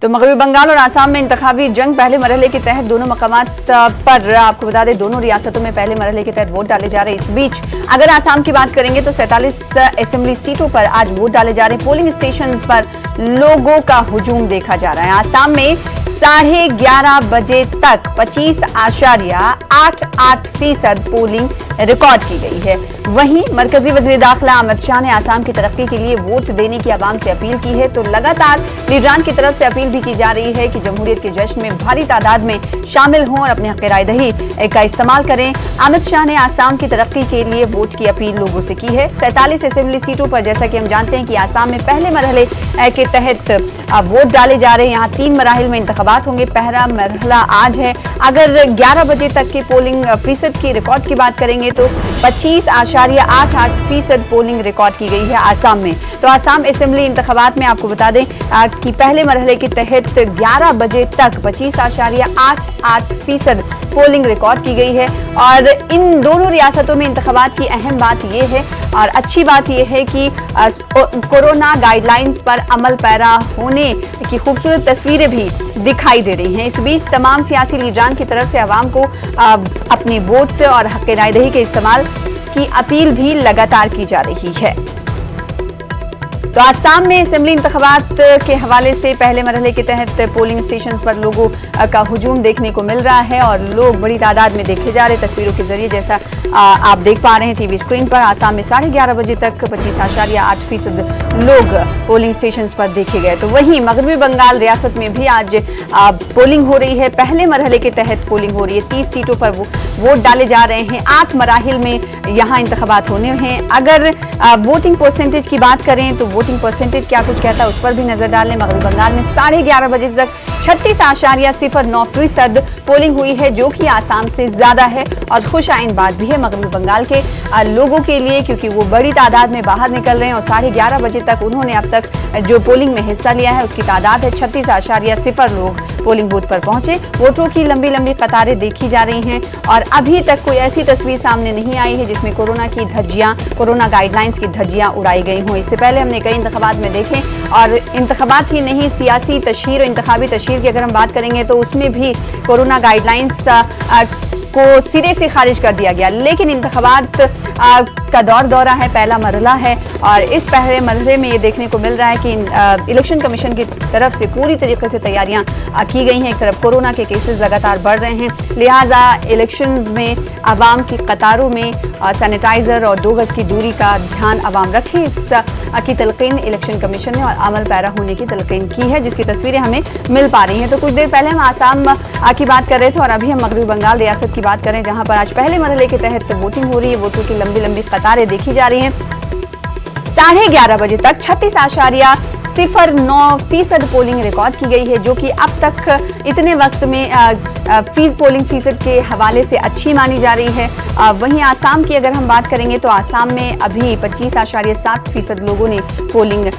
तो मगरबी बंगाल और आसाम में इंतखाबी जंग पहले मरहले के तहत दोनों मकामात पर आपको बता दें दोनों रियासतों में पहले मरहले के तहत वोट डाले जा रहे हैं। इस बीच अगर आसाम की बात करेंगे तो 47 असेंबली सीटों पर आज वोट डाले जा रहे हैं। पोलिंग स्टेशन पर लोगों का हुजूम देखा जा रहा है। आसाम में 11:30 बजे तक 25.88% पोलिंग रिकॉर्ड की गई है। वहीं मरकजी वजीर दाखिला अमित शाह ने आसाम की तरक्की के लिए वोट देने की आवाम से अपील की है। तो लगातार लीडरान की तरफ से अपील भी की जा रही है कि जमहूरियत के जश्न में भारी तादाद में शामिल हों और अपने हक राय दही का इस्तेमाल करें। अमित शाह ने आसाम की तरक्की के लिए वोट की अपील लोगों से की है। 47 असेंबली सीटों पर जैसा कि हम जानते हैं कि आसाम में पहले मरहले के तहत वोट डाले जा रहे हैं। यहाँ 3 मराहिल में इंतखाबात होंगे। पहला मरहला आज है। अगर 11 बजे तक की पोलिंग फीसद की रिकॉर्ड की बात करेंगे तो 25.88% पोलिंग रिकॉर्ड की गई है आसाम में। तो आसाम असेंबली इंतखाबात में आपको बता दें कि पहले मरहले के तहत 11 बजे तक 25.88% पोलिंग रिकॉर्ड की गई है। और इन दोनों रियासतों में इंतखाबात की अहम बात यह है और अच्छी बात यह है कि कोरोना गाइडलाइंस पर अमल पैरा होने की खूबसूरत तस्वीरें भी दिखाई दे रही हैं। इस बीच तमाम सियासी लीडरान की तरफ से आवाम को अपने वोट और हक राय दही के इस्तेमाल की अपील भी लगातार की जा रही है। तो आसाम में असेंबली इंतखाबात के हवाले से पहले मरहले के तहत पोलिंग स्टेशन पर लोगों का हुजूम देखने को मिल रहा है और लोग बड़ी तादाद में देखे जा रहे हैं तस्वीरों के जरिए। जैसा आप देख पा रहे हैं टीवी स्क्रीन पर, आसाम में 11:30 बजे तक 25.8% लोग पोलिंग स्टेशन पर देखे गए। तो वहीं मगरबी बंगाल रियासत में भी आज पोलिंग हो रही है। पहले मरहले के तहत पोलिंग हो रही है। 30 सीटों पर वोट डाले जा रहे हैं। 8 मराहिल में यहाँ इंतखाबात होने हैं। अगर वोटिंग परसेंटेज की बात करें तो वोटिंग परसेंटेज क्या कुछ कहता है उस पर भी नजर डालें। मगरबी बंगाल में 11:30 बजे तक 36.09% पोलिंग हुई है, जो कि आसाम से ज्यादा है और खुश आइन बात भी है मगरबी बंगाल के लोगों के लिए, क्योंकि वो बड़ी तादाद में बाहर निकल रहे हैं और 11:30 बजे तक उन्होंने अब तक जो पोलिंग में हिस्सा लिया है उसकी तादाद है 36.0 लोग पोलिंग बूथ पर पहुंचे। वोटरों की लंबी लंबी कतारें देखी जा रही हैं और अभी तक कोई ऐसी तस्वीर सामने नहीं आई है जिसमें कोरोना गाइडलाइंस की धज्जियां उड़ाई गई हों। इससे पहले हमने कई इंतखाबात में देखे और इंतखाबात ही नहीं, सियासी तशहीर और इंतखाबी तशहीर की अगर हम बात करेंगे तो उसमें भी कोरोना गाइडलाइंस को सिरे से खारिज कर दिया गया। लेकिन इंतखाबात का दौरा है, पहला मरहला है और इस पहले मरहले में ये देखने को मिल रहा है कि इलेक्शन कमीशन की तरफ से पूरी तरीके से तैयारियां की गई हैं। एक तरफ कोरोना के केसेस लगातार बढ़ रहे हैं, लिहाजा इलेक्शंस में आवाम की कतारों में सैनिटाइजर और 2 गज की दूरी का ध्यान आवाम रखे, की तलकीन इलेक्शन कमीशन ने और अमल पैरा होने की तलकीन की है, जिसकी तस्वीरें हमें मिल पा रही हैं। तो कुछ देर पहले हम आसाम की बात कर रहे थे और अभी हम मगरबी बंगाल रियासत की बात करें, जहां पर आज पहले मरहले के तहत वोटिंग हो रही है। वोटों की लंबी लंबी कतारें देखी जा रही हैं। 11:30 बजे तक 36.09% पोलिंग रिकॉर्ड की गई है, जो कि अब तक इतने वक्त में पोलिंग फीसद के हवाले से अच्छी मानी जा रही है। वहीं आसाम की अगर हम बात करेंगे तो आसाम में अभी 25.7% लोगों ने पोलिंग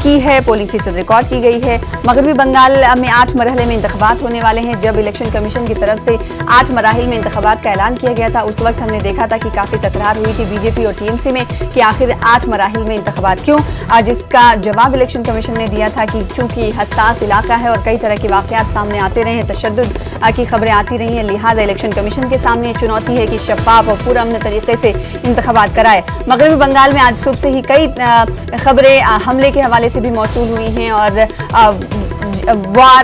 की है, पोलिंग फीसद रिकॉर्ड की गई है। मगरबी बंगाल में 8 मरहले में इंतखाबात होने वाले हैं। जब इलेक्शन कमीशन की तरफ से 8 मराहिल में इंतखाबात का ऐलान किया गया था, उस वक्त हमने देखा था कि काफी तकरार हुई थी बीजेपी और टीएमसी में कि आखिर 8 मराहिल में इंतखाबात क्यों, जिसका जवाब इलेक्शन कमीशन ने दिया था कि चूंकि हसास इलाका है और कई तरह के वाकयात सामने आते रहे हैं, तशद्दुद की खबरें आती रही हैं, लिहाजा इलेक्शन कमीशन के सामने चुनौती है कि शफाफ और पूरा अमन तरीके से इंतखाबात कराए। मगरबी बंगाल में आज सुबह से ही कई खबरें हमले के हवाले से भी मौसूल हुई हैं और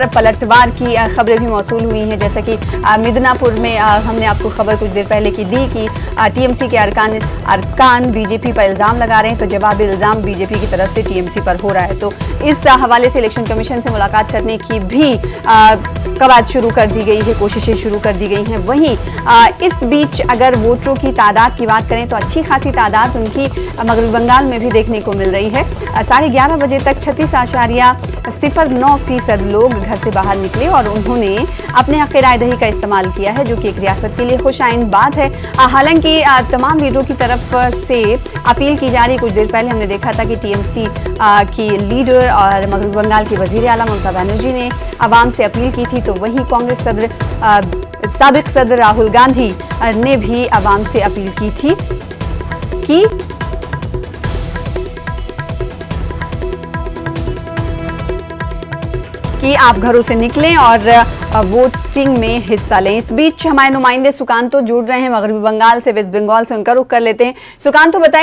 पलटवार की खबरें भी मौसूल हुई हैं, जैसा कि मिदनापुर में हमने आपको खबर कुछ देर पहले की दी कि टीएमसी के अरकान बीजेपी पर इल्ज़ाम लगा रहे हैं, तो जवाबी इल्ज़ाम बीजेपी की तरफ से टीएमसी पर हो रहा है। तो इस हवाले से इलेक्शन कमीशन से मुलाकात करने की भी कवायद शुरू कर दी गई है, कोशिशें शुरू कर दी गई हैं। वहीं इस बीच अगर वोटरों की तादाद की बात करें तो अच्छी खासी तादाद उनकी मगरबी बंगाल में भी देखने को मिल रही है। 11:30 बजे तक 36.09% लोग घर से बाहर निकले और उन्होंने अपने हक राय दही का इस्तेमाल किया है, जो कि एक रियासत के लिए खुश आइन बात है। हालांकि तमाम लीडरों की तरफ से अपील की जा रही। कुछ देर पहले हमने देखा था कि टीएमसी की लीडर और मगरबी बंगाल की वजीर आला ममता बनर्जी ने आवाम से अपील की थी, तो वहीं कांग्रेस साबिक सदर राहुल गांधी ने भी आवाम से अपील की थी कि कि आप घरों से निकलें और वोटिंग में हिस्सा लें। इस बीच हमारे नुमाइंदे सुकांतो जुड़ रहे हैं मगरबी बंगाल से, वेस्ट बंगाल से, उनका रुख कर लेते हैं। सुकांतो, बताइए